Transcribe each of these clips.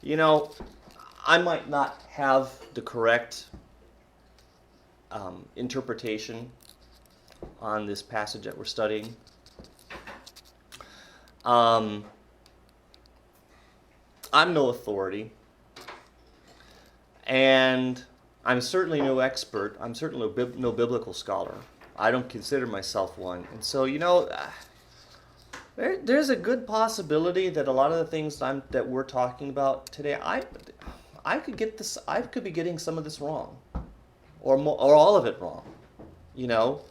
You know, I might not have the correct interpretation on this passage that we're studying. I'm no authority, and I'm certainly no expert. I'm certainly no biblical scholar. I don't consider myself one. And so, there's a good possibility that a lot of the things that we're talking about today, I could get this. I could be getting some of this wrong, or all of it wrong. You know,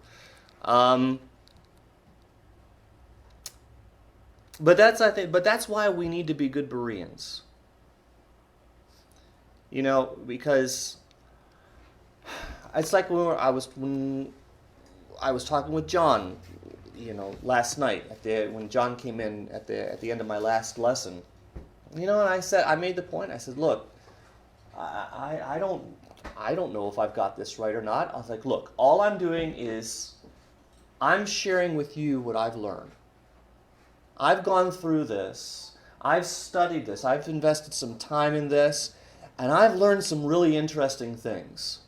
but that's why we need to be good Bereans. You know, because it's like when I was talking with John, last night when John came in at the end of my last lesson. And I made the point. I said, look, I don't know if I've got this right or not. I was like, look, all I'm doing is I'm sharing with you what I've learned. I've gone through this. I've studied this. I've invested some time in this, and I've learned some really interesting things.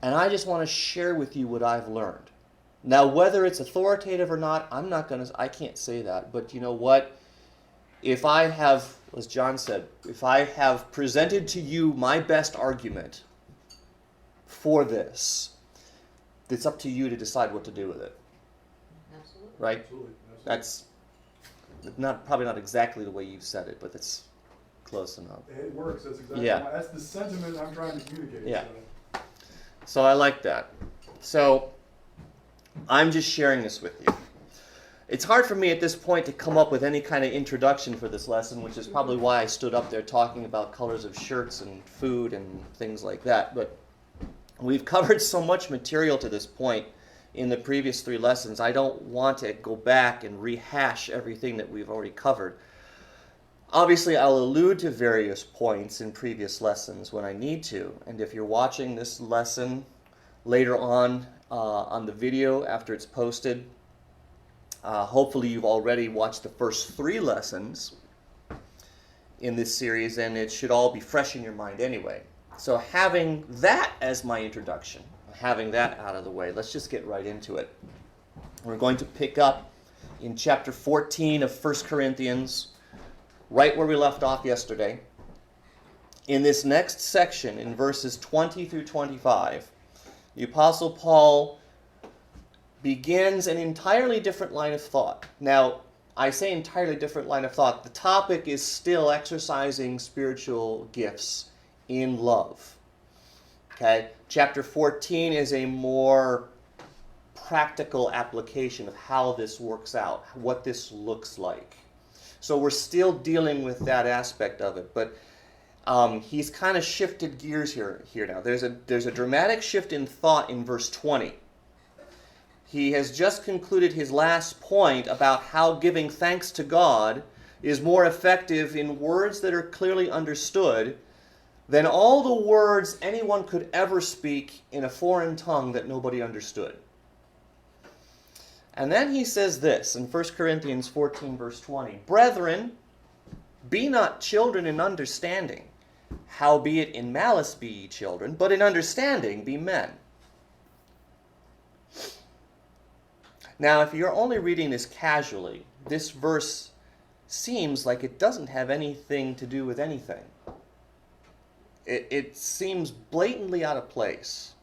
And I just want to share with you what I've learned. Now, whether it's authoritative or not, I can't say that. But you know what? If I have, as John said, if I have presented to you my best argument for this, it's up to you to decide what to do with it. Absolutely. Right? Absolutely. That's probably not exactly the way you said it, but it's close enough. It works. That's exactly that's the sentiment I'm trying to communicate. Yeah. So I like that. So I'm just sharing this with you. It's hard for me at this point to come up with any kind of introduction for this lesson, which is probably why I stood up there talking about colors of shirts and food and things like that. But we've covered so much material to this point in the previous 3 lessons. I don't want to go back and rehash everything that we've already covered. Obviously, I'll allude to various points in previous lessons when I need to. And if you're watching this lesson later on the video after it's posted, hopefully you've already watched the first 3 lessons in this series, and it should all be fresh in your mind anyway. So having that as my introduction, having that out of the way, let's just get right into it. We're going to pick up in chapter 14 of 1 Corinthians, right where we left off yesterday. In this next section, in verses 20 through 25, the Apostle Paul begins an entirely different line of thought. Now, I say entirely different line of thought. The topic is still exercising spiritual gifts in love. Okay? Chapter 14 is a more practical application of how this works out, what this looks like. So we're still dealing with that aspect of it, but he's kind of shifted gears here now. There's a dramatic shift in thought in verse 20. He has just concluded his last point about how giving thanks to God is more effective in words that are clearly understood than all the words anyone could ever speak in a foreign tongue that nobody understood. And then he says this in 1 Corinthians 14, verse 20, "Brethren, be not children in understanding, howbeit in malice be ye children, but in understanding be men." Now, if you're only reading this casually, this verse seems like it doesn't have anything to do with anything. It seems blatantly out of place.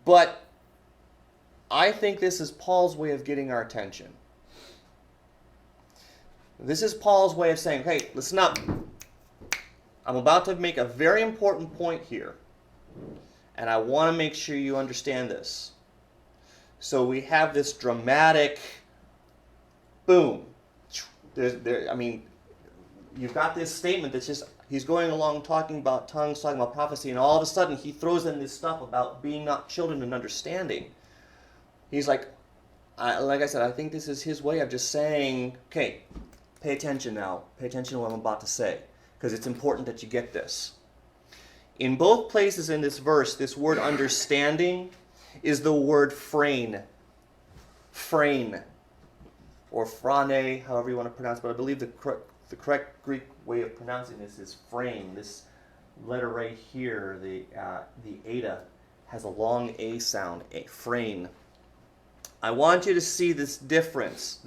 But I think this is Paul's way of getting our attention. This is Paul's way of saying, hey, listen up. I'm about to make a very important point here, and I want to make sure you understand this. So we have this dramatic boom. You've got this statement that's just, he's going along talking about tongues, talking about prophecy, and all of a sudden he throws in this stuff about being not children and understanding. He's like I said, I think this is his way of just saying, okay, pay attention now. Pay attention to what I'm about to say, because it's important that you get this. In both places in this verse, this word understanding is the word phrein. Phrein. or phrane, however you want to pronounce it, but I believe the correct Greek way of pronouncing this is frame. This letter right here, the eta, has a long A sound, frame. I want you to see this difference.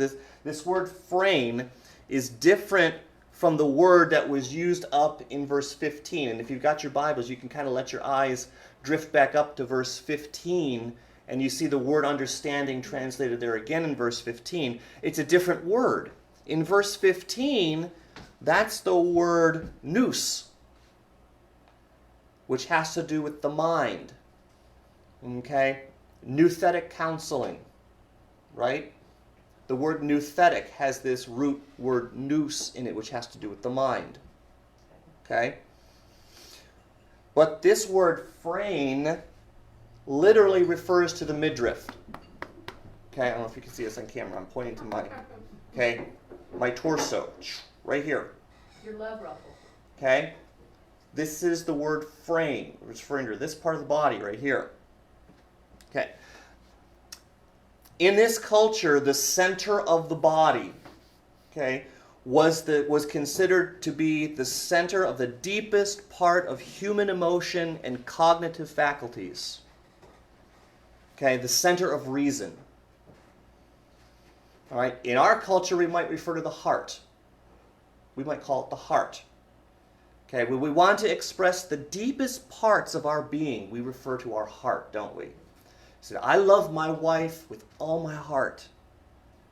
This word frame is different from the word that was used up in verse 15. And if you've got your Bibles, you can kind of let your eyes drift back up to verse 15, and you see the word understanding translated there again in verse 15. It's a different word. In verse 15, that's the word nous, which has to do with the mind. Okay? Nouthetic counseling, right? The word nouthetic has this root word nous in it, which has to do with the mind. Okay? But this word frame literally refers to the midriff. Okay, I don't know if you can see this on camera. I'm pointing to my torso, right here. Your love ruffle. Okay? This is the word frame, referring to this part of the body right here. Okay. In this culture, the center of the body, okay, was considered to be the center of the deepest part of human emotion and cognitive faculties. Okay, the center of reason. All right, in our culture, we might refer to the heart. We might call it the heart. Okay, when we want to express the deepest parts of our being, we refer to our heart, don't we? So I love my wife with all my heart.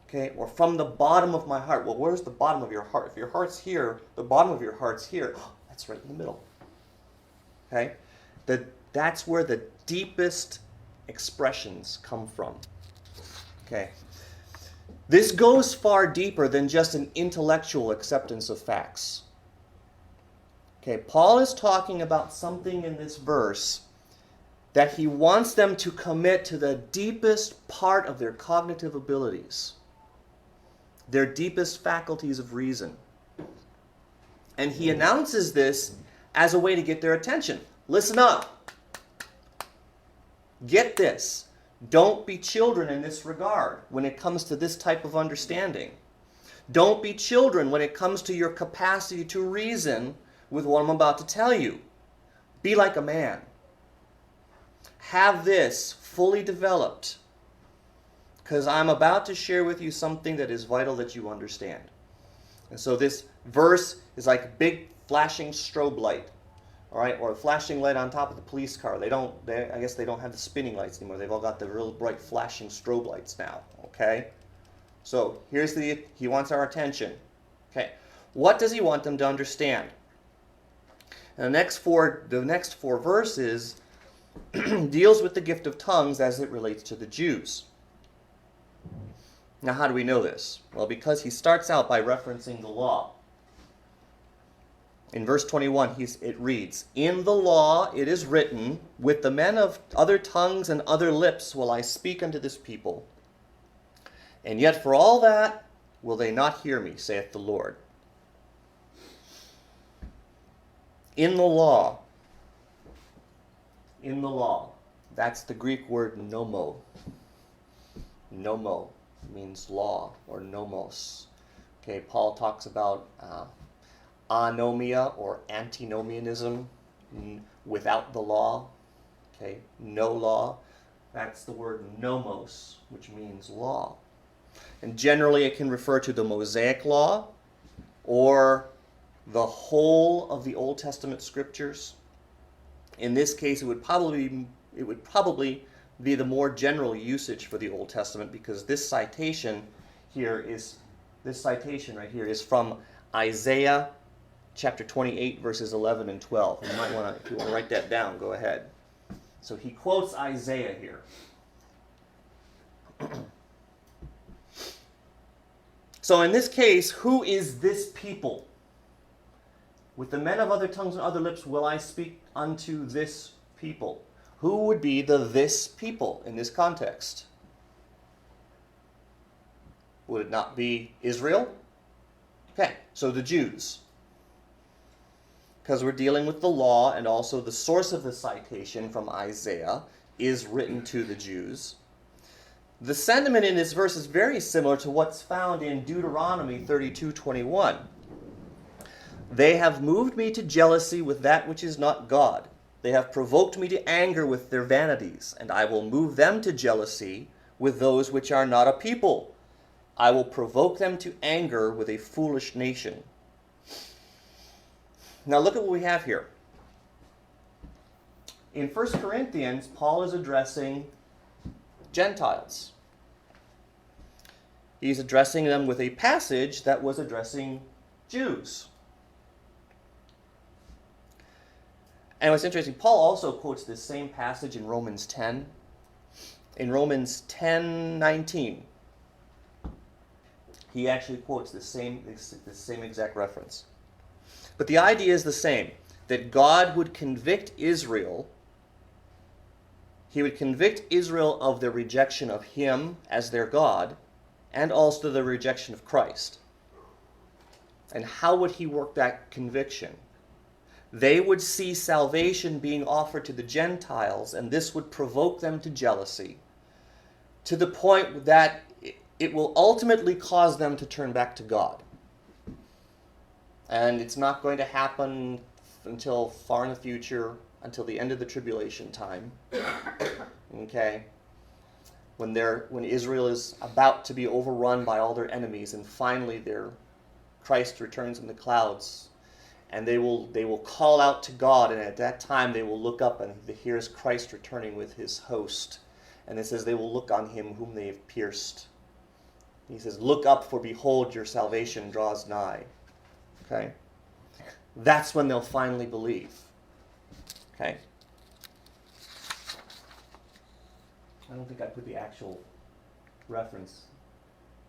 Okay, or from the bottom of my heart. Well, where's the bottom of your heart? If your heart's here, the bottom of your heart's here. Oh, that's right in the middle. Okay, that's where the deepest expressions come from. Okay, this goes far deeper than just an intellectual acceptance of facts. Okay, Paul is talking about something in this verse that he wants them to commit to the deepest part of their cognitive abilities, their deepest faculties of reason. And he announces this as a way to get their attention. Listen up. Get this. Don't be children in this regard when it comes to this type of understanding. Don't be children when it comes to your capacity to reason with what I'm about to tell you. Be like a man. Have this fully developed, because I'm about to share with you something that is vital that you understand. And so this verse is like a big flashing strobe light, all right, or a flashing light on top of the police car. I guess they don't have the spinning lights anymore. They've all got the real bright flashing strobe lights now, okay? So he wants our attention. Okay, what does he want them to understand? And the next four verses deals with the gift of tongues as it relates to the Jews. Now, how do we know this? Well, because he starts out by referencing the law. In verse 21, it reads, "In the law it is written, with the men of other tongues and other lips will I speak unto this people. And yet for all that will they not hear me, saith the Lord." In the law. In the law. That's the Greek word nomo. Nomo means law, or nomos. Okay, Paul talks about anomia or antinomianism, without the law. Okay, no law. That's the word nomos, which means law. And generally it can refer to the Mosaic law or the whole of the Old Testament scriptures. In this case, it would probably be the more general usage for the Old Testament, because this citation right here is from Isaiah chapter 28, verses 11 and 12. You might want to, if you want to write that down, go ahead. So he quotes Isaiah here. So in this case, who is this people? With the men of other tongues and other lips will I speak unto this people. Who would be the this people in this context? Would it not be Israel? Okay, so the Jews. Because we're dealing with the law, and also the source of the citation from Isaiah is written to the Jews. The sentiment in this verse is very similar to what's found in Deuteronomy 32:21. They have moved me to jealousy with that which is not God. They have provoked me to anger with their vanities, and I will move them to jealousy with those which are not a people. I will provoke them to anger with a foolish nation. Now look at what we have here. In 1 Corinthians, Paul is addressing Gentiles. He's addressing them with a passage that was addressing Jews. And what's interesting, Paul also quotes this same passage in Romans 10. In Romans 10:19, he actually quotes the same exact reference. But the idea is the same, that God would convict Israel. He would convict Israel of their rejection of him as their God, and also the rejection of Christ. And how would he work that conviction? They would see salvation being offered to the Gentiles, and this would provoke them to jealousy, to the point that it will ultimately cause them to turn back to God. And it's not going to happen until far in the future, until the end of the tribulation time. Okay? When Israel is about to be overrun by all their enemies, and finally Christ returns in the clouds, and they will call out to God, and at that time they will look up, and here's Christ returning with his host. And it says they will look on him whom they have pierced. He says, look up, for behold, your salvation draws nigh. Okay? That's when they'll finally believe. Okay? I don't think I put the actual reference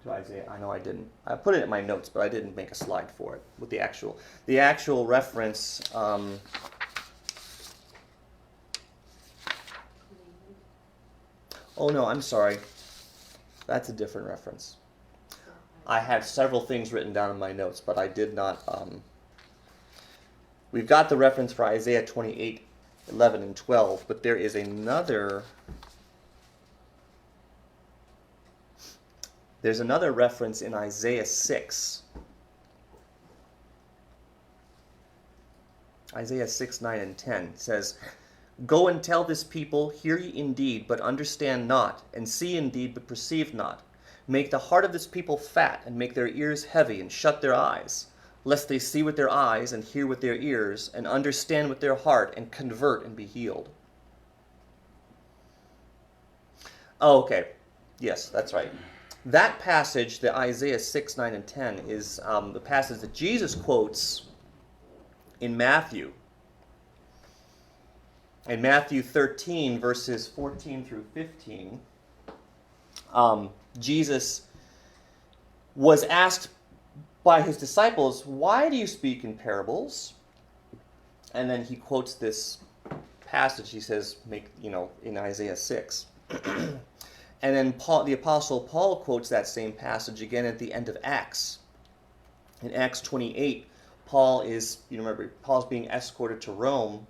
to Isaiah. I know I didn't. I put it in my notes, but I didn't make a slide for it with the actual reference. Oh no, I'm sorry. That's a different reference. I had several things written down in my notes, but I did not. We've got the reference for Isaiah 28:11 and 12, but there is another. There's another reference in Isaiah 6. Isaiah 6, 9, and 10 says, Go and tell this people, hear ye indeed, but understand not, and see indeed, but perceive not. Make the heart of this people fat, and make their ears heavy, and shut their eyes, lest they see with their eyes, and hear with their ears, and understand with their heart, and convert, and be healed. Oh, okay. Yes, that's right. That passage, the Isaiah 6, 9, and 10, is the passage that Jesus quotes in Matthew. In Matthew 13, verses 14 through 15, Jesus was asked by his disciples, why do you speak in parables? And then he quotes this passage. He says, in Isaiah 6. And then the Apostle Paul quotes that same passage again at the end of Acts. In Acts 28, Paul's being escorted to Rome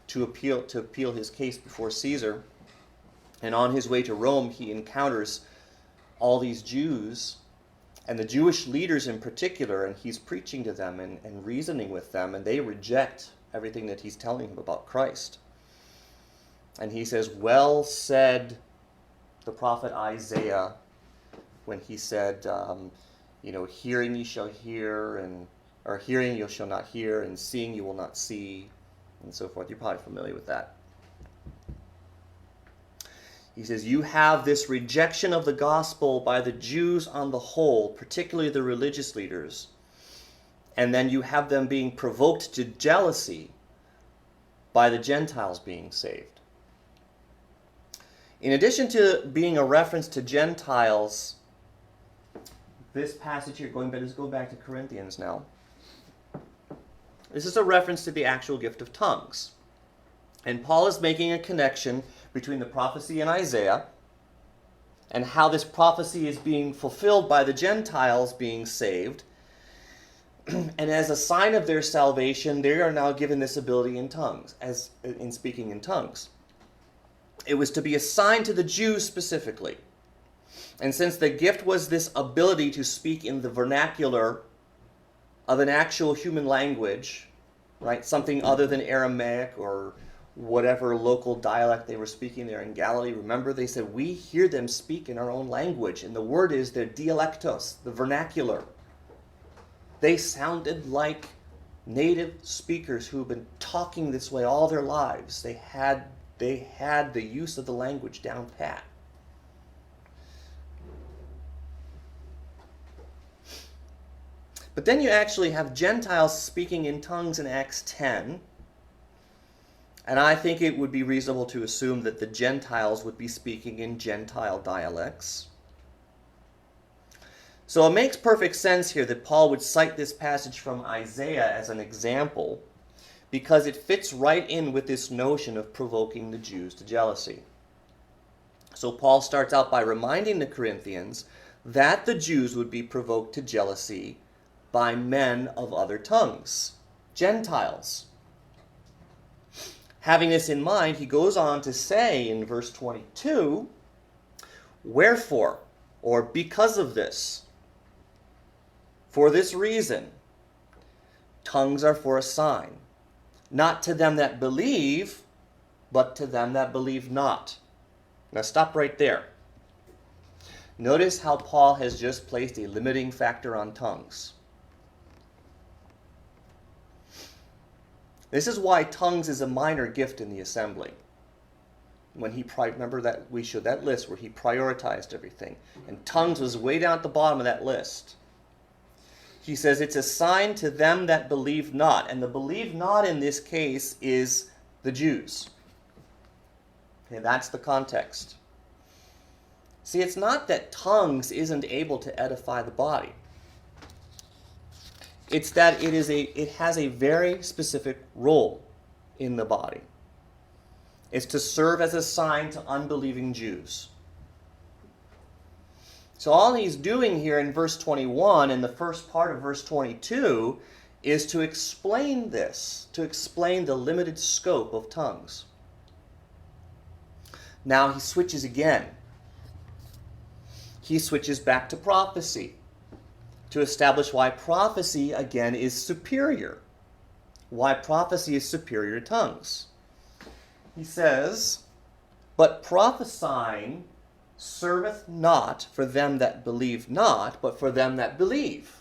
to appeal his case before Caesar. And on his way to Rome, he encounters all these Jews, and the Jewish leaders in particular, and he's preaching to them and reasoning with them, and they reject everything that he's telling them about Christ. And he says, well said the prophet Isaiah when he said, hearing ye shall hear, or hearing you shall not hear, and seeing you will not see, and so forth. You're probably familiar with that. He says, you have this rejection of the gospel by the Jews on the whole, particularly the religious leaders, and then you have them being provoked to jealousy by the Gentiles being saved. In addition to being a reference to Gentiles, this passage here, let's go back to Corinthians now. This is a reference to the actual gift of tongues. And Paul is making a connection between the prophecy in Isaiah and how this prophecy is being fulfilled by the Gentiles being saved. And as a sign of their salvation, they are now given this ability in tongues, as in speaking in tongues. It was to be a sign to the Jews specifically. And since the gift was this ability to speak in the vernacular of an actual human language, right, something other than Aramaic or whatever local dialect they were speaking there in Galilee, remember they said, we hear them speak in our own language. And the word is their dialectos, the vernacular. They sounded like native speakers who have been talking this way all their lives. They had the use of the language down pat. But then you actually have Gentiles speaking in tongues in Acts 10. And I think it would be reasonable to assume that the Gentiles would be speaking in Gentile dialects. So it makes perfect sense here that Paul would cite this passage from Isaiah as an example, because it fits right in with this notion of provoking the Jews to jealousy. So Paul starts out by reminding the Corinthians that the Jews would be provoked to jealousy by men of other tongues, Gentiles. Having this in mind, he goes on to say in verse 22, wherefore, or because of this, for this reason, tongues are for a sign, not to them that believe, but to them that believe not. Now stop right there. Notice how Paul has just placed a limiting factor on tongues. This is why tongues is a minor gift in the assembly. When he remember that we showed that list where he prioritized everything, and tongues was way down at the bottom of that list. He says it's a sign to them that believe not, and the believe not in this case is the Jews. Okay, that's the context. See, it's not that tongues isn't able to edify the body. It's that it has a very specific role in the body. It's to serve as a sign to unbelieving Jews. So all he's doing here in verse 21 and the first part of verse 22 is to explain this, to explain the limited scope of tongues. Now he switches again. He switches back to prophecy, to establish why prophecy, again, is superior. Why prophecy is superior to tongues. He says, but prophesying serveth not for them that believe not, but for them that believe.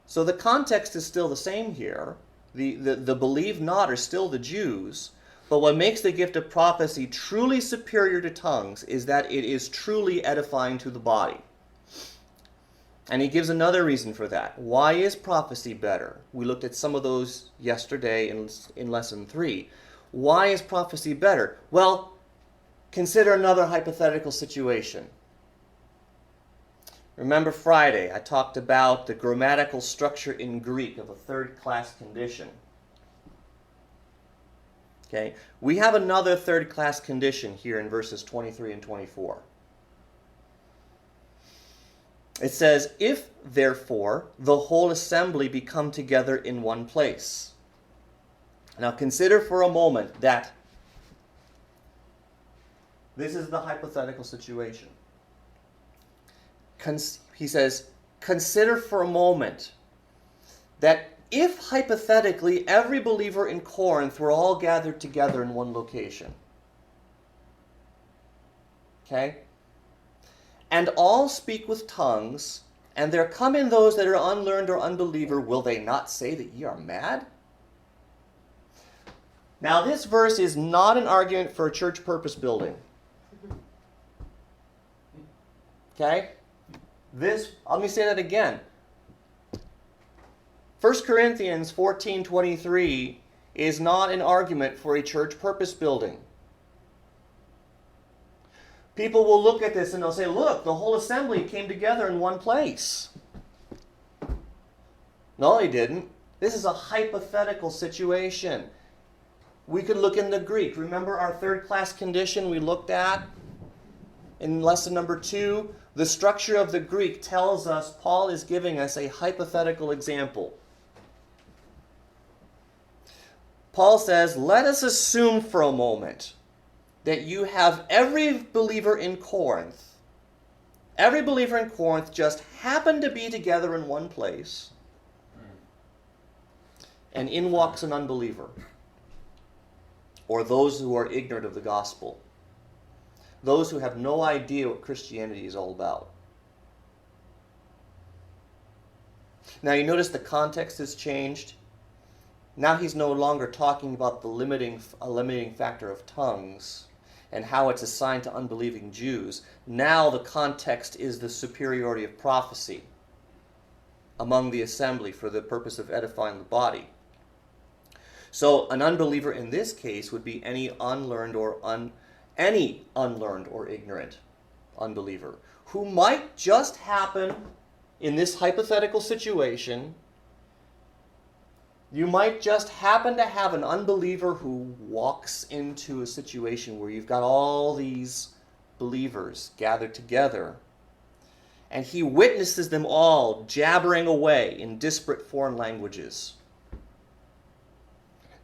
So the context is still the same here. The believe not are still the Jews, but what makes the gift of prophecy truly superior to tongues is that it is truly edifying to the body. And he gives another reason for that. Why is prophecy better? We looked at some of those yesterday in lesson 3. Why is prophecy better? Well, consider another hypothetical situation. Remember Friday, I talked about the grammatical structure in Greek of a third-class condition. Okay, we have another third-class condition here in verses 23 and 24. It says, if, therefore, the whole assembly be come together in one place. Now consider for a moment that this is the hypothetical situation. He says, consider for a moment that if hypothetically every believer in Corinth were all gathered together in one location, okay, and all speak with tongues, and there come in those that are unlearned or unbeliever, will they not say that ye are mad? Now this verse is not an argument for a church purpose building. Okay? Let me say that again. 1 Corinthians 14:23 is not an argument for a church purpose building. People will look at this and they'll say, look, the whole assembly came together in one place. No, they didn't. This is a hypothetical situation. We could look in the Greek. Remember our third-class condition we looked at in lesson number 2? The structure of the Greek tells us Paul is giving us a hypothetical example. Paul says, let us assume for a moment that you have every believer in Corinth just happened to be together in one place, and in walks an unbeliever, or those who are ignorant of the gospel, those who have no idea what Christianity is all about. Now you notice the context has changed. Now he's no longer talking about the limiting factor of tongues and how it's assigned to unbelieving Jews. Now the context is the superiority of prophecy among the assembly for the purpose of edifying the body. So an unbeliever in this case would be any unlearned or ignorant unbeliever who might just happen in this hypothetical situation. You might just happen to have an unbeliever who walks into a situation where you've got all these believers gathered together, and he witnesses them all jabbering away in disparate foreign languages.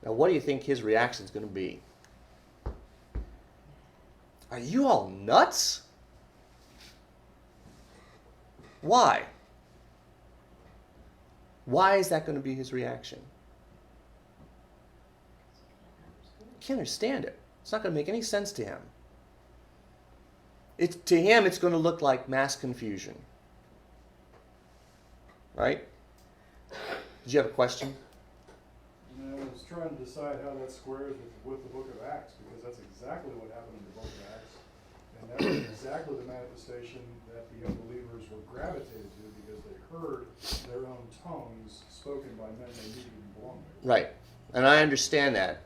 Now, what do you think his reaction is going to be? Are you all nuts? Why? Why is that going to be his reaction? Can't understand it. It's not going to make any sense to him. To him, it's going to look like mass confusion. Right? Did you have a question? I was trying to decide how that squares with the book of Acts, because that's exactly what happened in the book of Acts. And that was exactly the manifestation that the unbelievers were gravitated to, because they heard their own tongues spoken by men they knew didn't belong there. Right. And I understand that.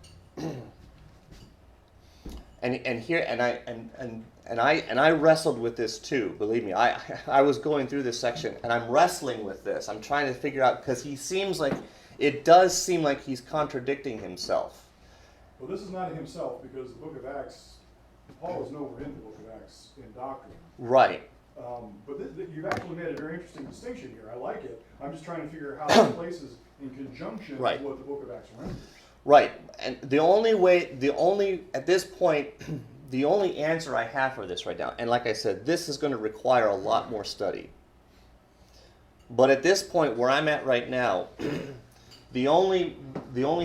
And I wrestled with this too. Believe me, I was going through this section and I'm wrestling with this. I'm trying to figure out, because it does seem like he's contradicting himself. Well, this is not himself, because the book of Acts, Paul is nowhere in the book of Acts in doctrine. Right. But you've actually made a very interesting distinction here. I like it. I'm just trying to figure out how it places in conjunction with what the book of Acts renders. Right. And at this point, the only answer I have for this right now, and like I said, this is going to require a lot more study. But at this point where I'm at right now, the only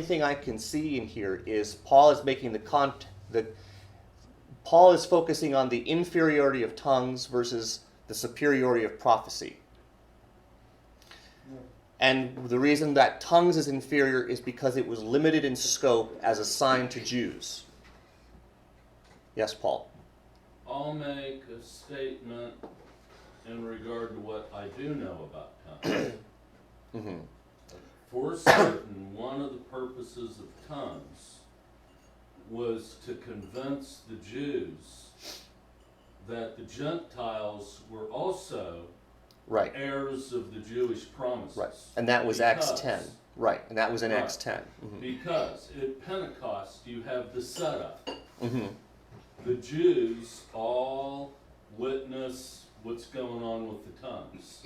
thing I can see in here is Paul is making Paul is focusing on the inferiority of tongues versus the superiority of prophecy. And the reason that tongues is inferior is because it was limited in scope as assigned to Jews. Yes, Paul? I'll make a statement in regard to what I do know about tongues. Mm-hmm. For certain, one of the purposes of tongues was to convince the Jews that the Gentiles were also right. heirs of the Jewish promises. Right. And that was Acts 10. Right. And that was in Acts 10. Mm-hmm. Because at Pentecost you have the setup. Mm-hmm. The Jews all witness what's going on with the tongues.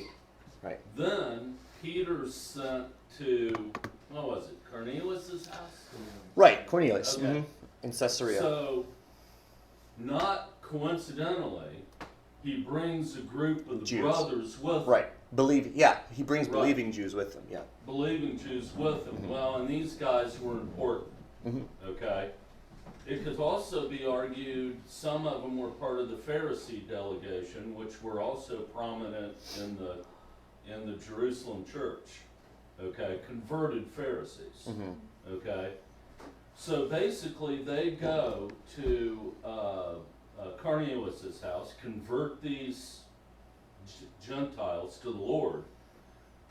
Right. Then Peter's sent to, what was it, Cornelius' house? Right, Cornelius. Okay. Mm-hmm. In Caesarea. So, not coincidentally, he brings a group of the Jews. brothers with him. Right. He brings believing Jews with him, yeah. Believing Jews with him. Mm-hmm. Well, and these guys were important, Mm-hmm. okay? It could also be argued some of them were part of the Pharisee delegation, which were also prominent in the Jerusalem church, okay? Converted Pharisees, Mm-hmm. okay? So basically they go to Cornelius' house, convert these Gentiles to the Lord.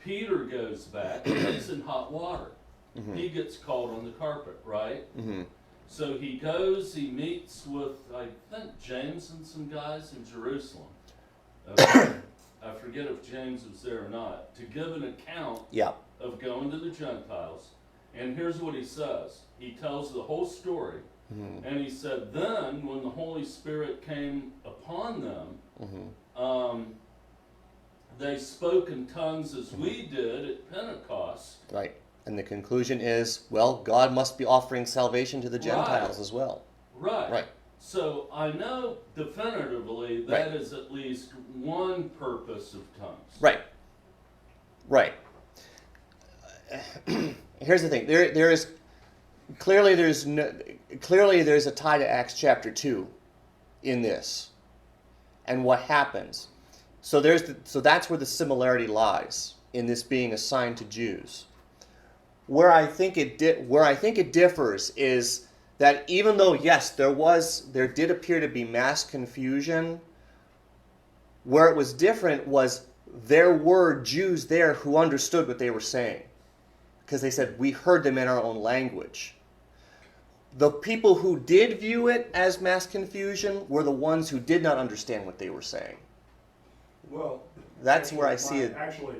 Peter goes back, he's in hot water. Mm-hmm. He gets called on the carpet, right? Mm-hmm. So he goes, he meets with, I think, James and some guys in Jerusalem. Okay. I forget if James was there or not, to give an account of going to the Gentiles. And here's what he says. He tells the whole story. Mm-hmm. And he said, then when the Holy Spirit came upon them, mm-hmm. They spoke in tongues as mm-hmm. we did at Pentecost. Right. And the conclusion is, well, God must be offering salvation to the Gentiles as well. Right. Right. So I know definitively that is at least one purpose of tongues. Right. Right. Here's the thing. There is clearly there's a tie to Acts chapter 2 in this, and what happens. So that's where the similarity lies in this being assigned to Jews. Where I think it differs is that even though yes there did appear to be mass confusion, where it was different was there were Jews there who understood what they were saying, because they said we heard them in our own language. The people who did view it as mass confusion were the ones who did not understand what they were saying. Well, that's actually, where I see it. Actually,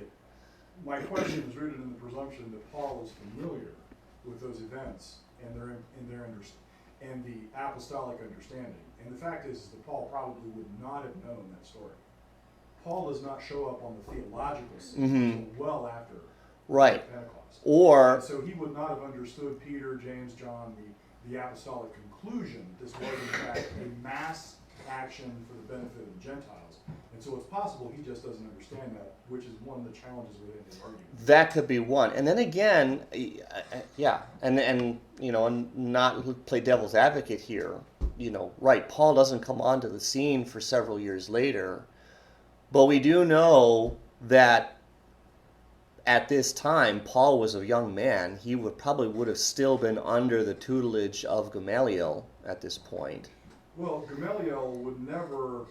my question is rooted in the presumption that Paul is familiar with those events and and the apostolic understanding. And the fact is that Paul probably would not have known that story. Paul does not show up on the theological scene until well after Pentecost. Or so he would not have understood Peter, James, John, the apostolic conclusion. This was in fact a mass action for the benefit of the Gentiles. And so it's possible he just doesn't understand that, which is one of the challenges within his argument. That could be one. And then again, and not play devil's advocate here, right, Paul doesn't come onto the scene for several years later, but we do know that at this time, Paul was a young man. He probably would have still been under the tutelage of Gamaliel at this point. Well, Gamaliel would never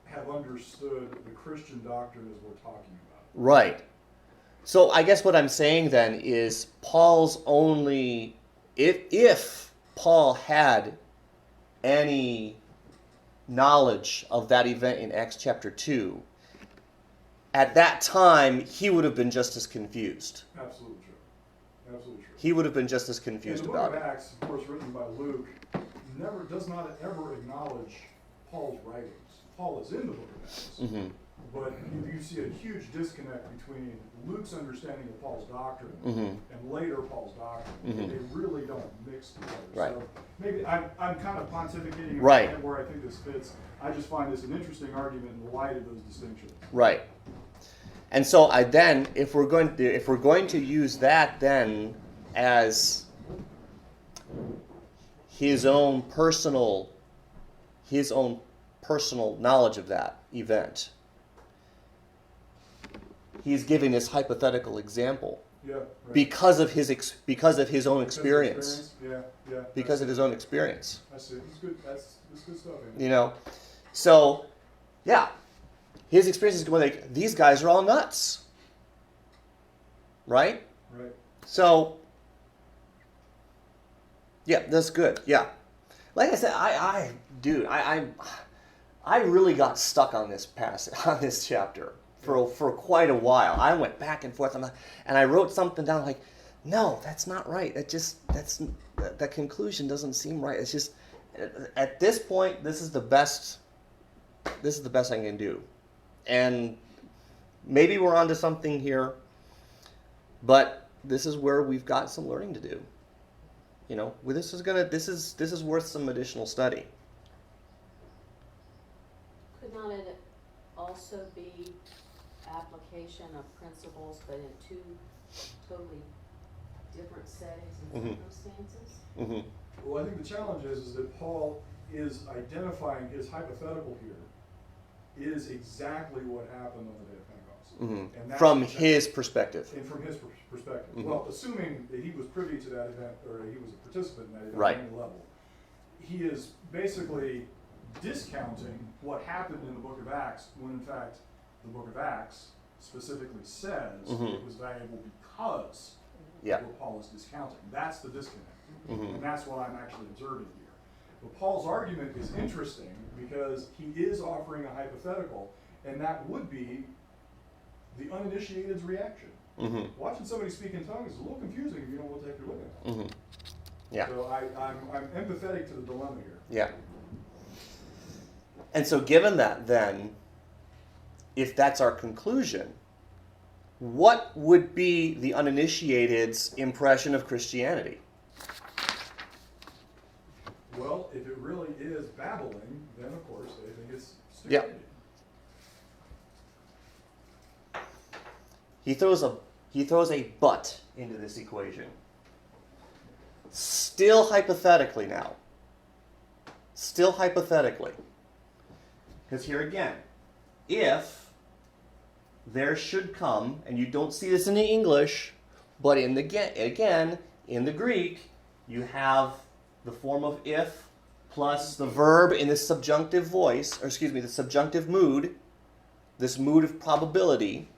have understood the Christian doctrine as we're talking about. Right. So I guess what I'm saying then is Paul's only, if Paul had any knowledge of that event in Acts chapter 2, at that time he would have been just as confused. Absolutely true. Absolutely true. He would have been just as confused about it. The book of Acts, of course, written by Luke, does not ever acknowledge Paul's writings. Paul is in the book of Acts, but you see a huge disconnect between Luke's understanding of Paul's doctrine and later Paul's doctrine. They really don't mix together. Right. So maybe I'm kind of pontificating where I think this fits. I just find this an interesting argument in light of those distinctions. Right. And so if we're going to use that then as his own personal knowledge of that event, he's giving this hypothetical example because of his own experience. Because of his own experience. I see. It's good. That's good stuff. So his experience is going like, these guys are all nuts, right? Right. So that's good. Yeah, like I said, I really got stuck on this chapter for quite a while. I went back and forth, and I wrote something down like, no, that's not right. That conclusion doesn't seem right. It's just at this point, this is the best I can do, and maybe we're onto something here, but this is where we've got some learning to do. This is worth some additional study. Could not it also be application of principles, but in two totally different settings and circumstances? Well, I think the challenge is that Paul is identifying his hypothetical here is exactly what happened on the day of Pentecost. And that's from his perspective. And from his perspective. Well, assuming that he was privy to that event, or he was a participant in that event at any level, he is basically discounting what happened in the book of Acts, when in fact the book of Acts specifically says it was valuable because of what Paul is discounting. That's the disconnect. And that's what I'm actually observing here. But Paul's argument is interesting because he is offering a hypothetical, and that would be the uninitiated's reaction. Watching somebody speak in tongues is a little confusing if you don't know what the heck you're looking at. Yeah. So I'm empathetic to the dilemma here. Yeah. And so given that then, if that's our conclusion, what would be the uninitiated's impression of Christianity? Well, if it really is it's babbling, then of course they think it's Yeah. stupidity. He throws a but into this equation. Still hypothetically now. Still hypothetically. Because here again, if there should come, and you don't see this in the English, but in the Greek, you have the form of if plus the verb in the subjunctive voice, or excuse me, the subjunctive mood, this mood of probability,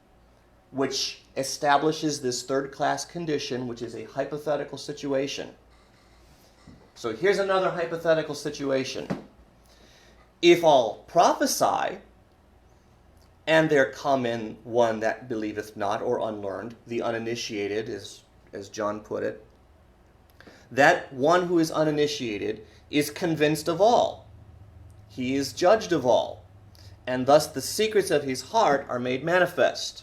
which establishes this third-class condition, which is a hypothetical situation. So here's another hypothetical situation. If all prophesy, and there come in one that believeth not, or unlearned, the uninitiated, as John put it, that one who is uninitiated is convinced of all. He is judged of all, and thus the secrets of his heart are made manifest.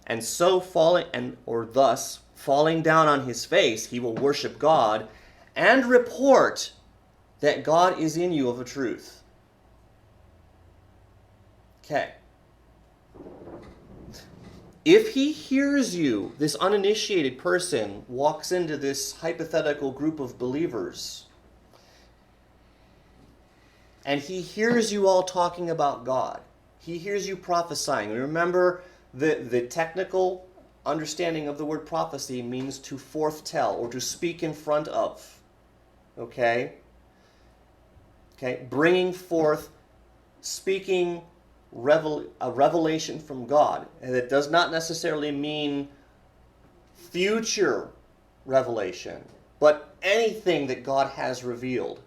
And so falling down on his face, he will worship God and report that God is in you of a truth. Okay. If he hears you, this uninitiated person walks into this hypothetical group of believers, and he hears you all talking about God. He hears you prophesying. Remember, the technical understanding of the word prophecy means to forthtell or to speak in front of. Okay? Bringing forth, speaking a revelation from God. And it does not necessarily mean future revelation, but anything that God has revealed.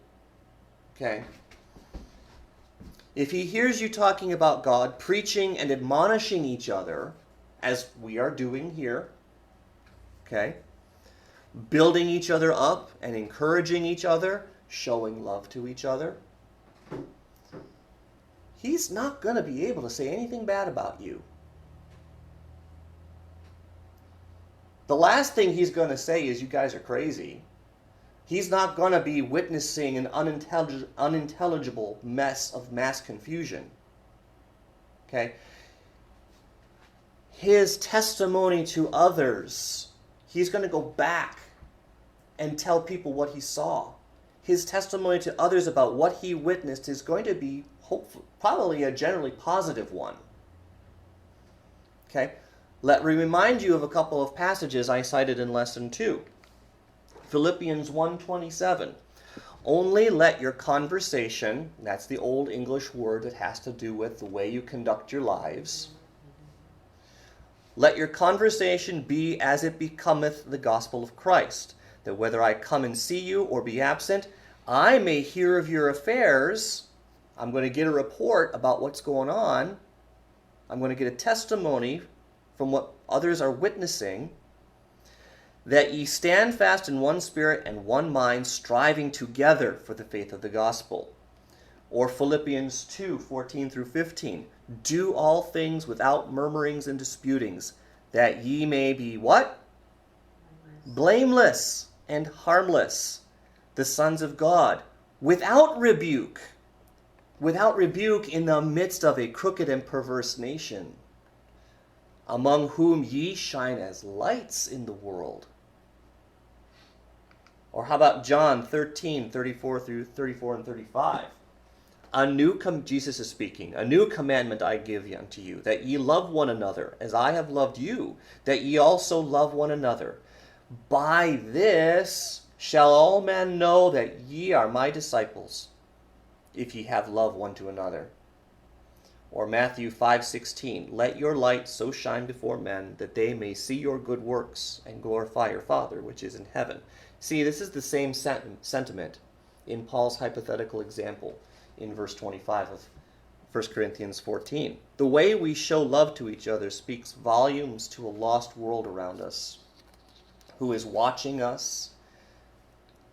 Okay? If he hears you talking about God, preaching and admonishing each other, as we are doing here, okay, building each other up and encouraging each other, showing love to each other, he's not going to be able to say anything bad about you. The last thing he's going to say is, you guys are crazy. He's not going to be witnessing an unintelligible mess of mass confusion. Okay? His testimony to others, he's going to go back and tell people what he saw. His testimony to others about what he witnessed is going to be probably a generally positive one. Okay? Let me remind you of a couple of passages I cited in Lesson 2. Philippians 1:27. Only let your conversation, that's the old English word that has to do with the way you conduct your lives, let your conversation be as it becometh the gospel of Christ, that whether I come and see you or be absent, I may hear of your affairs. I'm going to get a report about what's going on. I'm going to get a testimony from what others are witnessing, that ye stand fast in one spirit and one mind, striving together for the faith of the gospel. Or Philippians 2:14 through 15. Do all things without murmurings and disputings, that ye may be what? Blameless and harmless, the sons of God, without rebuke. Without rebuke in the midst of a crooked and perverse nation, among whom ye shine as lights in the world. Or how about John 13:34 through 34 and 35? Jesus is speaking. A new commandment I give unto you, that ye love one another, as I have loved you, that ye also love one another. By this shall all men know that ye are my disciples, if ye have love one to another. Or Matthew 5:16, let your light so shine before men, that they may see your good works and glorify your Father which is in heaven. See, this is the same sentiment in Paul's hypothetical example in verse 25 of 1 Corinthians 14. The way we show love to each other speaks volumes to a lost world around us, who is watching us.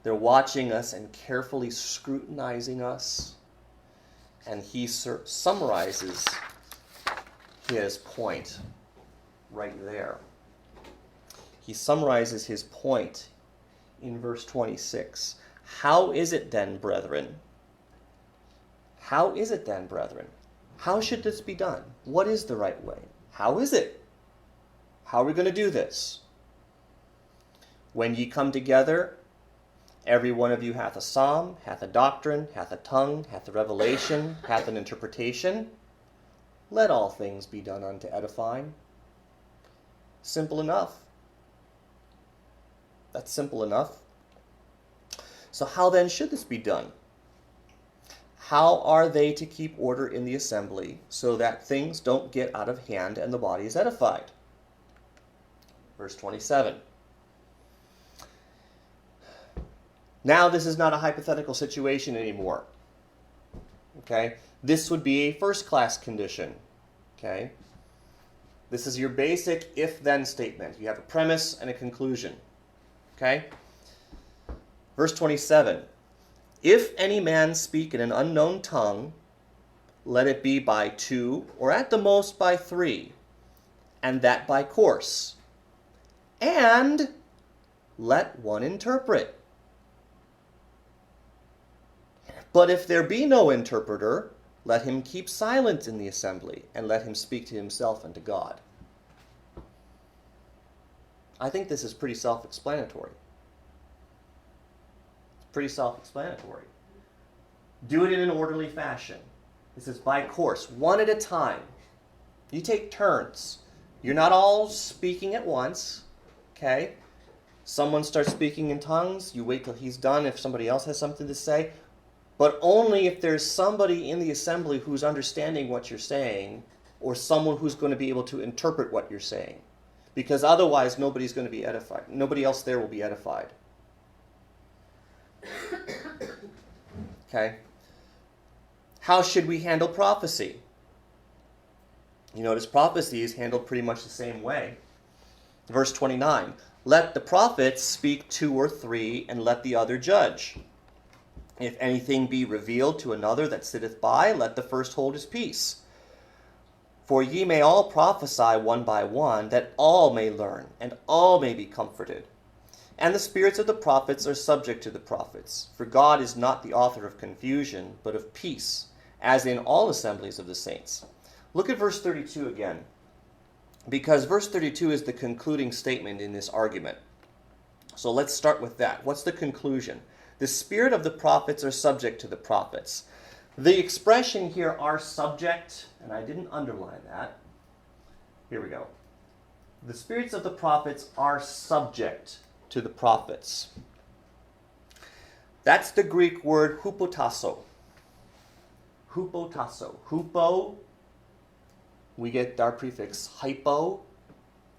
They're watching us and carefully scrutinizing us. And he summarizes his point right there. He summarizes his point in verse 26. How is it then, brethren? How is it then, brethren? How should this be done? What is the right way? How is it? How are we going to do this? When ye come together, every one of you hath a psalm, hath a doctrine, hath a tongue, hath a revelation, hath an interpretation. Let all things be done unto edifying. Simple enough. That's simple enough. So how then should this be done? How are they to keep order in the assembly so that things don't get out of hand and the body is edified? Verse 27. Now this is not a hypothetical situation anymore. Okay? This would be a first-class condition. Okay? This is your basic if-then statement. You have a premise and a conclusion. Okay? Verse 27. If any man speak in an unknown tongue, let it be by 2, or at the most by 3, and that by course. And let one interpret. But if there be no interpreter, let him keep silent in the assembly, and let him speak to himself and to God. I think this is pretty self-explanatory. It's pretty self-explanatory. Do it in an orderly fashion. This is by course, one at a time. You take turns. You're not all speaking at once, okay? Someone starts speaking in tongues, you wait till he's done if somebody else has something to say. But only if there's somebody in the assembly who's understanding what you're saying, or someone who's going to be able to interpret what you're saying. Because otherwise, nobody's going to be edified. Nobody else there will be edified. Okay? How should we handle prophecy? You notice prophecy is handled pretty much the same way. Verse 29. Let the prophets speak 2 or 3, and let the other judge. If anything be revealed to another that sitteth by, let the first hold his peace. For ye may all prophesy one by one, that all may learn, and all may be comforted. And the spirits of the prophets are subject to the prophets. For God is not the author of confusion, but of peace, as in all assemblies of the saints. Look at verse 32 again, because verse 32 is the concluding statement in this argument. So let's start with that. What's the conclusion? The spirit of the prophets are subject to the prophets. The expression here, are subject, and I didn't underline that. Here we go. The spirits of the prophets are subject to the prophets. That's the Greek word hupotasso. Hupotasso. Hupo, we get our prefix hypo,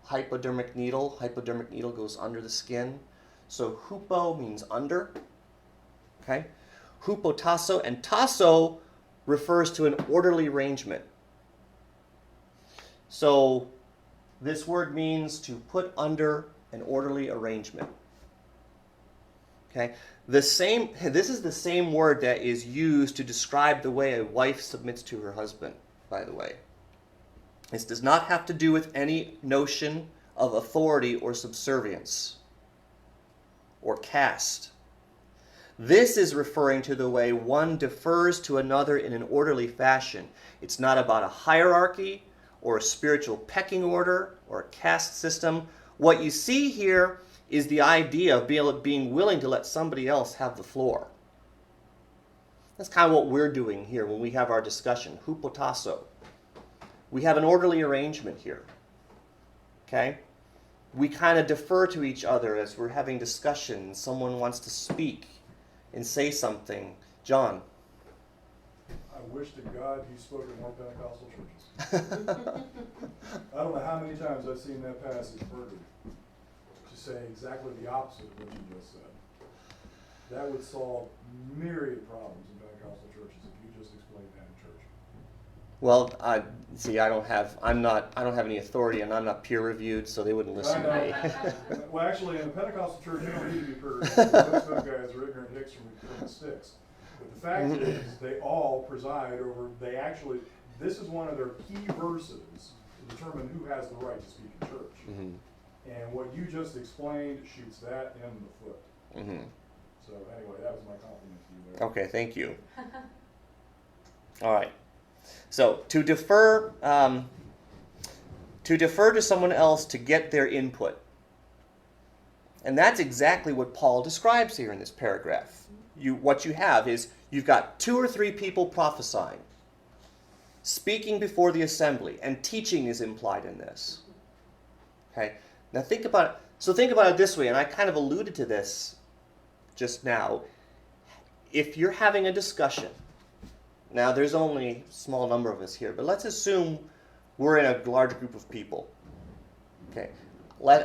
hypodermic needle. Hypodermic needle goes under the skin. So hupo means under. Okay? Hupotasso, and tasso refers to an orderly arrangement. So this word means to put under an orderly arrangement. Okay? This is the same word that is used to describe the way a wife submits to her husband, by the way. This does not have to do with any notion of authority or subservience or caste. This is referring to the way one defers to another in an orderly fashion. It's not about a hierarchy or a spiritual pecking order or a caste system. What you see here is the idea of being willing to let somebody else have the floor. That's kind of what we're doing here when we have our discussion. Hupotasso. We have an orderly arrangement here. Okay? We kind of defer to each other as we're having discussion. Someone wants to speak and say something. John. I wish to God he spoke in more Pentecostal churches. I don't know how many times I've seen that passage worded to say exactly the opposite of what you just said. That would solve myriad problems in Pentecostal churches if you just explained that in church. Well, I don't have any authority, and I'm not peer reviewed, so they wouldn't listen to me. Well, actually, in a Pentecostal church, you don't need to be peer reviewed. Most of those guys are ignorant hicks from the sticks. But the fact is, they all preside over. This is one of their key verses to determine who has the right to speak in church. Mm-hmm. And what you just explained shoots that in the foot. Mm-hmm. So anyway, that was my compliment to you there. Okay, thank you. All right. So to defer to someone else to get their input. And that's exactly what Paul describes here in this paragraph. What you have is you've got 2 or 3 people prophesying, speaking before the assembly, and teaching is implied in this. Okay? Now think about it. So think about it this way, and I kind of alluded to this just now. If you're having a discussion, now there's only a small number of us here, but let's assume we're in a large group of people. Okay?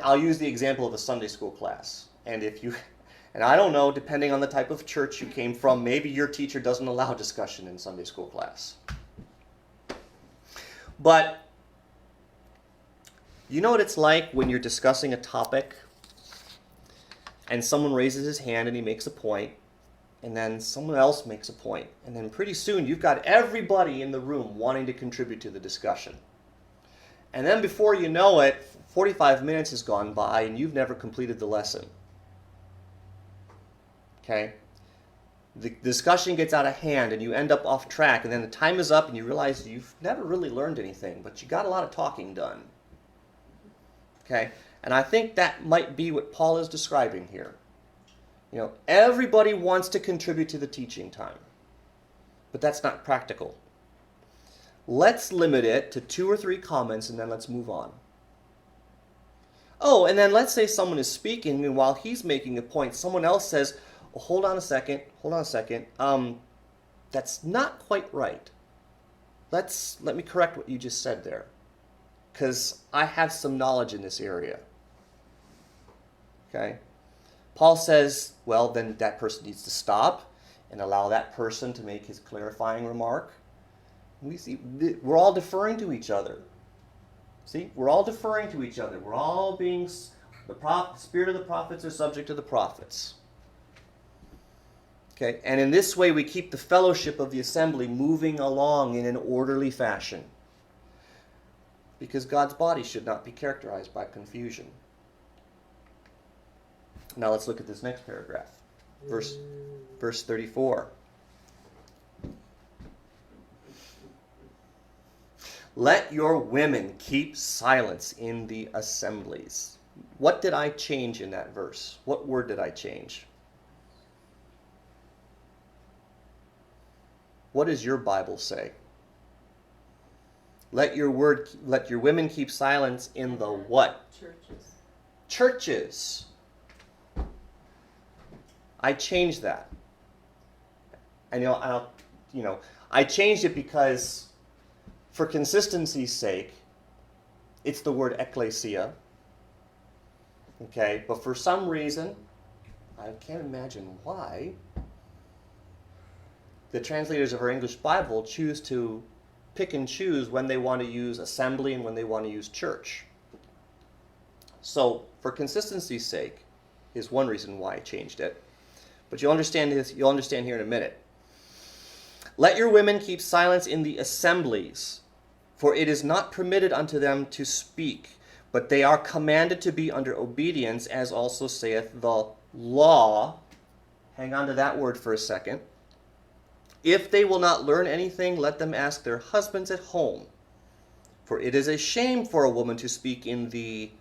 I'll use the example of a Sunday school class. And I don't know, depending on the type of church you came from, maybe your teacher doesn't allow discussion in Sunday school class. But you know what it's like when you're discussing a topic and someone raises his hand and he makes a point, and then someone else makes a point, and then pretty soon you've got everybody in the room wanting to contribute to the discussion. And then before you know it, 45 minutes has gone by and you've never completed the lesson. Okay? The discussion gets out of hand and you end up off track, and then the time is up and you realize you've never really learned anything, but you got a lot of talking done. Okay? And I think that might be what Paul is describing here. You know, everybody wants to contribute to the teaching time, but that's not practical. Let's limit it to 2 or 3 comments and then let's move on. Oh, and then let's say someone is speaking and while he's making a point, someone else says, oh, hold on a second. That's not quite right. Let me correct what you just said there, because I have some knowledge in this area. Okay? Paul says, well, then that person needs to stop and allow that person to make his clarifying remark. We see, we're all deferring to each other. See, we're all deferring to each other. We're all being, the spirit of the prophets are subject to the prophets. Okay, and in this way we keep the fellowship of the assembly moving along in an orderly fashion. Because God's body should not be characterized by confusion. Now let's look at this next paragraph. Verse 34. Let your women keep silence in the assemblies. What did I change in that verse? What word did I change? What does your Bible say? Let your women keep silence in the what? Churches. I changed that. And I changed it because, for consistency's sake, it's the word ecclesia. Okay, but for some reason, I can't imagine why, the translators of our English Bible choose to pick and choose when they want to use assembly and when they want to use church. So, for consistency's sake, is one reason why I changed it. But you'll understand here in a minute. Let your women keep silence in the assemblies, for it is not permitted unto them to speak, but they are commanded to be under obedience, as also saith the law. Hang on to that word for a second. If they will not learn anything, let them ask their husbands at home. For it is a shame for a woman to speak in the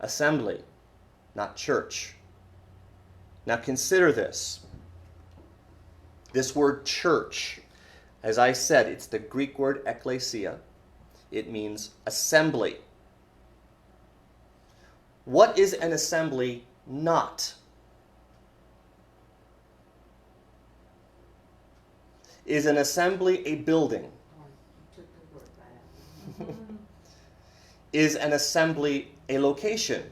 assembly, not church. Now consider this. This word church, as I said, it's the Greek word ecclesia. It means assembly. What is an assembly not? Is an assembly a building? Is an assembly a location?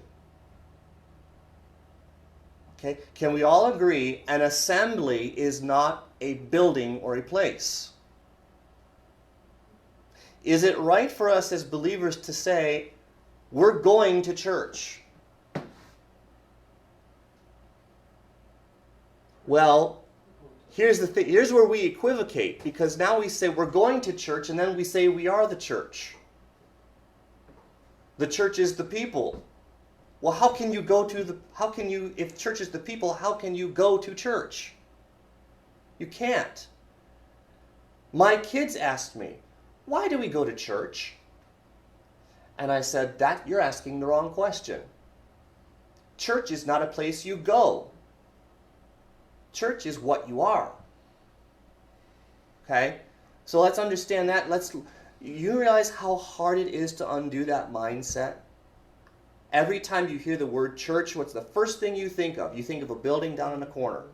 Okay, can we all agree an assembly is not a building or a place? Is it right for us as believers to say, we're going to church? Well, here's the thing. Here's where we equivocate, because now we say we're going to church, and then we say we are the church. The church is the people. Well, if church is the people, how can you go to church? You can't. My kids asked me, why do we go to church? And I said, you're asking the wrong question. Church is not a place you go. Church is what you are. Okay? So let's understand that. You realize how hard it is to undo that mindset? Every time you hear the word church, what's the first thing you think of? You think of a building down in the corner.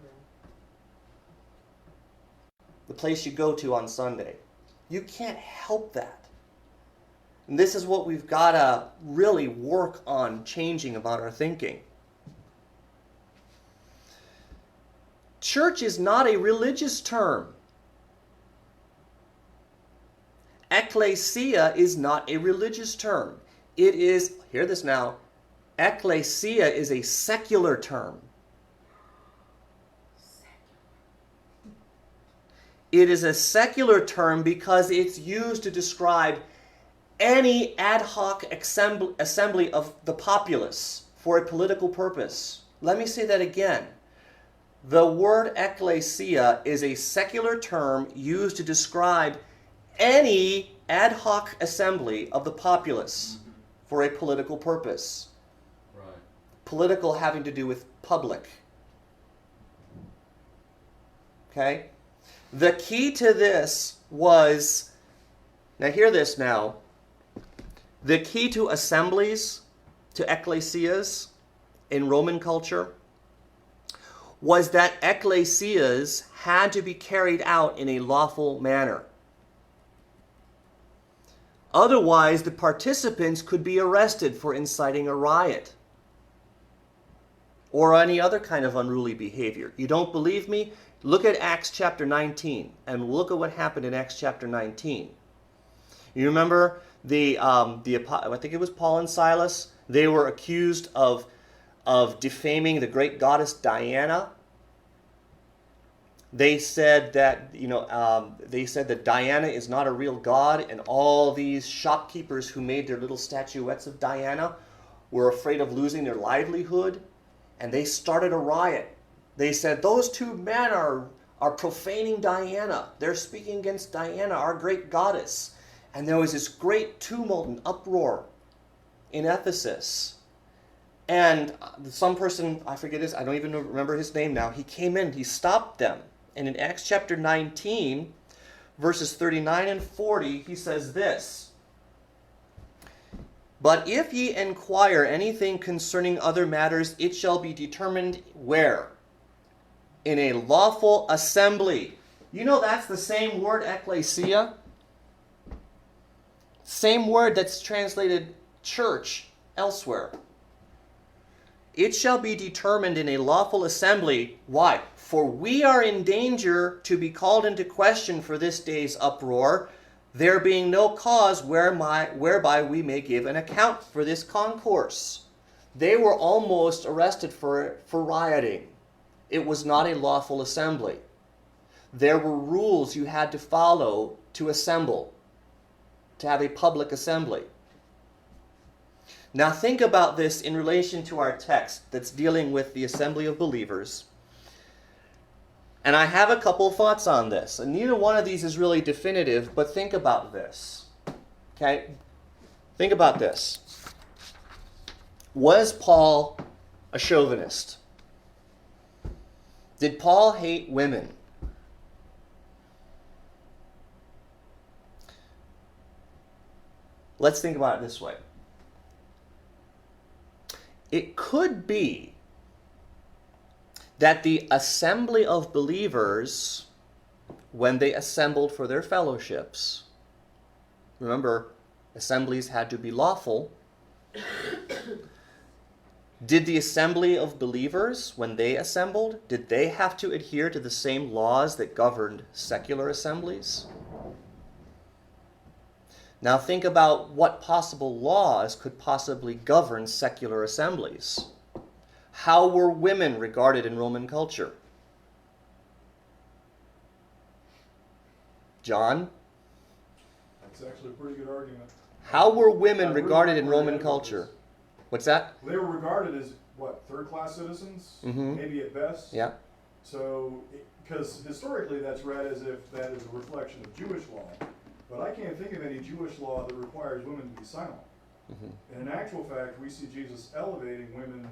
The place you go to on Sunday. You can't help that. And this is what we've got to really work on changing about our thinking. Church is not a religious term. Ecclesia is not a religious term. It is, hear this now, ecclesia is a secular term. It is a secular term because it's used to describe any ad hoc assembly of the populace for a political purpose. Let me say that again. The word ecclesia is a secular term used to describe any ad hoc assembly of the populace for a political purpose. Right. Political having to do with public. Okay? The key to this was, now hear this now, the key to assemblies, to ecclesias in Roman culture, was that ecclesias had to be carried out in a lawful manner. Otherwise, the participants could be arrested for inciting a riot or any other kind of unruly behavior. You don't believe me? Look at Acts chapter 19 and look at what happened in Acts chapter 19. You remember I think it was Paul and Silas? They were accused of defaming the great goddess Diana. They said that Diana is not a real god, and all these shopkeepers who made their little statuettes of Diana were afraid of losing their livelihood, and they started a riot. They said, those two men are profaning Diana. They're speaking against Diana, our great goddess. And there was this great tumult and uproar in Ephesus. And some person, I forget his, I don't even remember his name now, he came in, he stopped them. And in Acts chapter 19, verses 39 and 40, he says this, "But if ye inquire anything concerning other matters, it shall be determined where? In a lawful assembly." You know that's the same word, ecclesia. Same word that's translated church elsewhere. It shall be determined in a lawful assembly. Why? For we are in danger to be called into question for this day's uproar, there being no cause whereby we may give an account for this concourse. They were almost arrested for rioting. It was not a lawful assembly. There were rules you had to follow to assemble, to have a public assembly. Now think about this in relation to our text that's dealing with the assembly of believers. And I have a couple thoughts on this. And neither one of these is really definitive, but think about this. Okay? Think about this. Was Paul a chauvinist? Did Paul hate women? Let's think about it this way. It could be that the assembly of believers, when they assembled for their fellowships, remember, assemblies had to be lawful. Did the assembly of believers, when they assembled, did they have to adhere to the same laws that governed secular assemblies? Now think about what possible laws could possibly govern secular assemblies. How were women regarded in Roman culture? John? That's actually a pretty good argument. How were women I really regarded like in where you're Roman headed with culture? this. What's that? They were regarded as, what, third-class citizens? Mhm. Maybe at best? Yeah. So, because historically that's read as if that is a reflection of Jewish law, but I can't think of any Jewish law that requires women to be silent. Mhm. And in actual fact, we see Jesus elevating women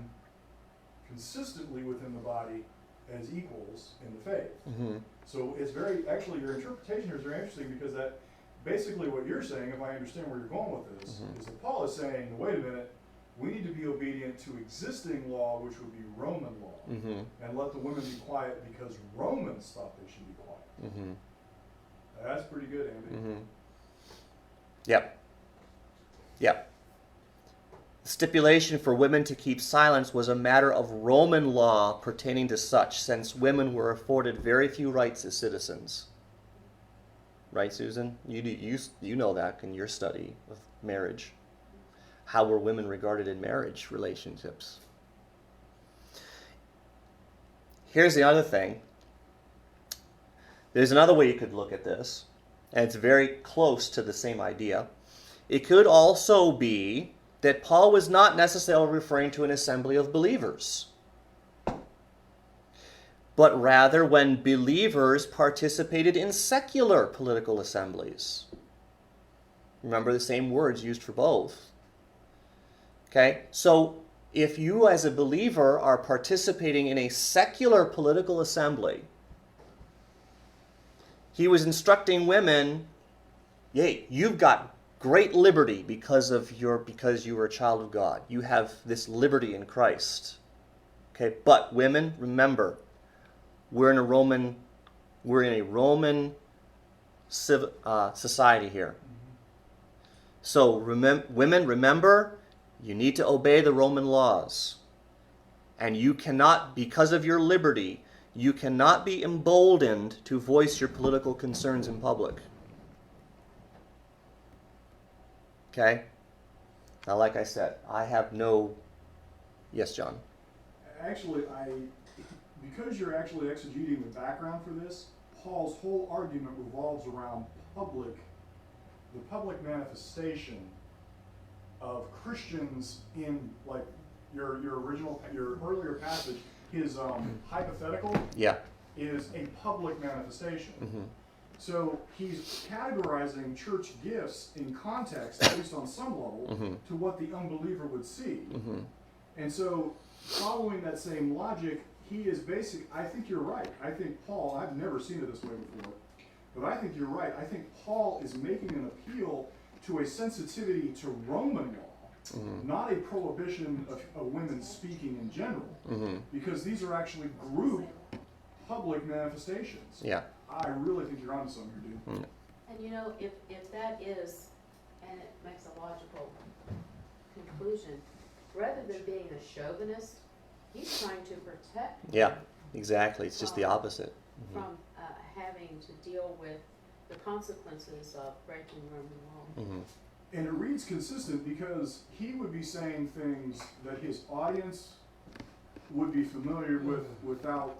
consistently within the body as equals in the faith. Mhm. So it's very, actually your interpretation here is very interesting because that, basically what you're saying, if I understand where you're going with this, Mhm. is that Paul is saying, wait a minute, we need to be obedient to existing law, which would be Roman law, Mhm. and let the women be quiet because Romans thought they should be quiet. Mhm. That's pretty good, Andy. Mhm. Yep. Yep. The stipulation for women to keep silence was a matter of Roman law pertaining to such, since women were afforded very few rights as citizens. Right, Susan? You know that in your study of marriage. How were women regarded in marriage relationships? Here's the other thing. There's another way you could look at this, and it's very close to the same idea. It could also be that Paul was not necessarily referring to an assembly of believers, but rather when believers participated in secular political assemblies. Remember the same words used for both. Okay, so if you as a believer are participating in a secular political assembly, he was instructing women, yay, you've got great liberty because you are a child of God. You have this liberty in Christ. Okay, but women, remember, we're in a Roman society here. So women, remember, you need to obey the Roman laws. And you cannot, because of your liberty, you cannot be emboldened to voice your political concerns in public. Okay? Now, like I said, I have no... Yes, John? Actually, because you're actually exegeting the background for this, Paul's whole argument revolves around the public manifestation of Christians in, like, your earlier passage, his hypothetical Yeah. is a public manifestation. Mm-hmm. So he's categorizing church gifts in context, at least on some level, Mm-hmm. to what the unbeliever would see. Mm-hmm. And so, following that same logic, he is I think you're right. I think Paul, I've never seen it this way before, but I think you're right. I think Paul is making an appeal to a sensitivity to Roman law, Mm-hmm. not a prohibition of women speaking in general, Mm-hmm. because these are actually group public manifestations. Yeah. I really think you're onto something here, dude. Mm. And you know, if that is, and it makes a logical conclusion, rather than being a chauvinist, he's trying to protect Yeah, exactly. It's just the opposite. Mm-hmm. from having to deal with the consequences of breaking Roman law. Mm-hmm. And it reads consistent because he would be saying things that his audience would be familiar with without,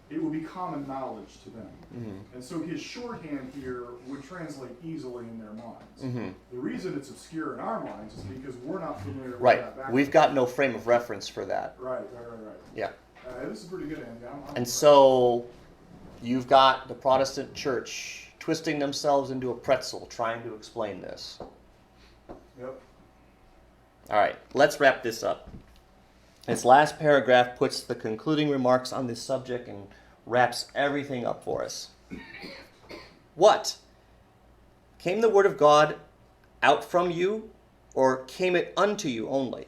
it would be common knowledge to them. Mm-hmm. And so his shorthand here would translate easily in their minds. Mm-hmm. The reason it's obscure in our minds is because we're not familiar with Right. that background. We've got no frame of reference for that. Right. Yeah. This is pretty good, Andy. And so you've got the Protestant church twisting themselves into a pretzel trying to explain this. Yep. All right, let's wrap this up. This last paragraph puts the concluding remarks on this subject and wraps everything up for us. What? Came the word of God out from you, or came it unto you only?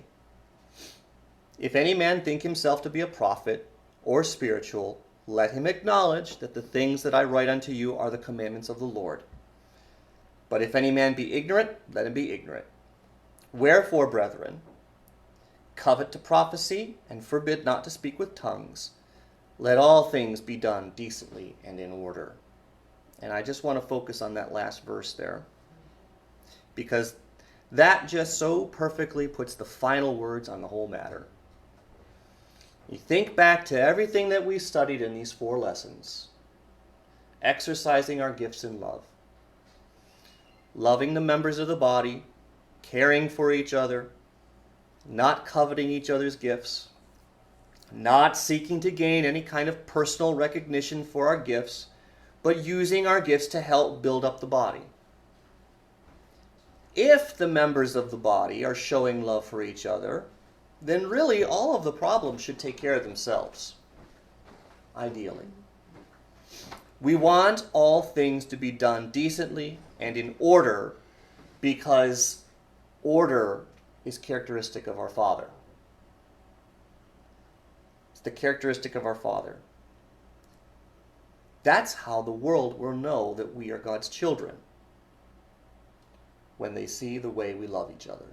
If any man think himself to be a prophet or spiritual, let him acknowledge that the things that I write unto you are the commandments of the Lord. But if any man be ignorant, let him be ignorant. Wherefore, brethren, covet to prophecy, and forbid not to speak with tongues. Let all things be done decently and in order. And I just want to focus on that last verse there, because that just so perfectly puts the final words on the whole matter. You think back to everything that we studied in these 4 lessons. Exercising our gifts in love. Loving the members of the body, caring for each other, not coveting each other's gifts, not seeking to gain any kind of personal recognition for our gifts, but using our gifts to help build up the body. If the members of the body are showing love for each other, then really all of the problems should take care of themselves, ideally. We want all things to be done decently and in order, because order is characteristic of our Father. It's the characteristic of our Father. That's how the world will know that we are God's children, when they see the way we love each other.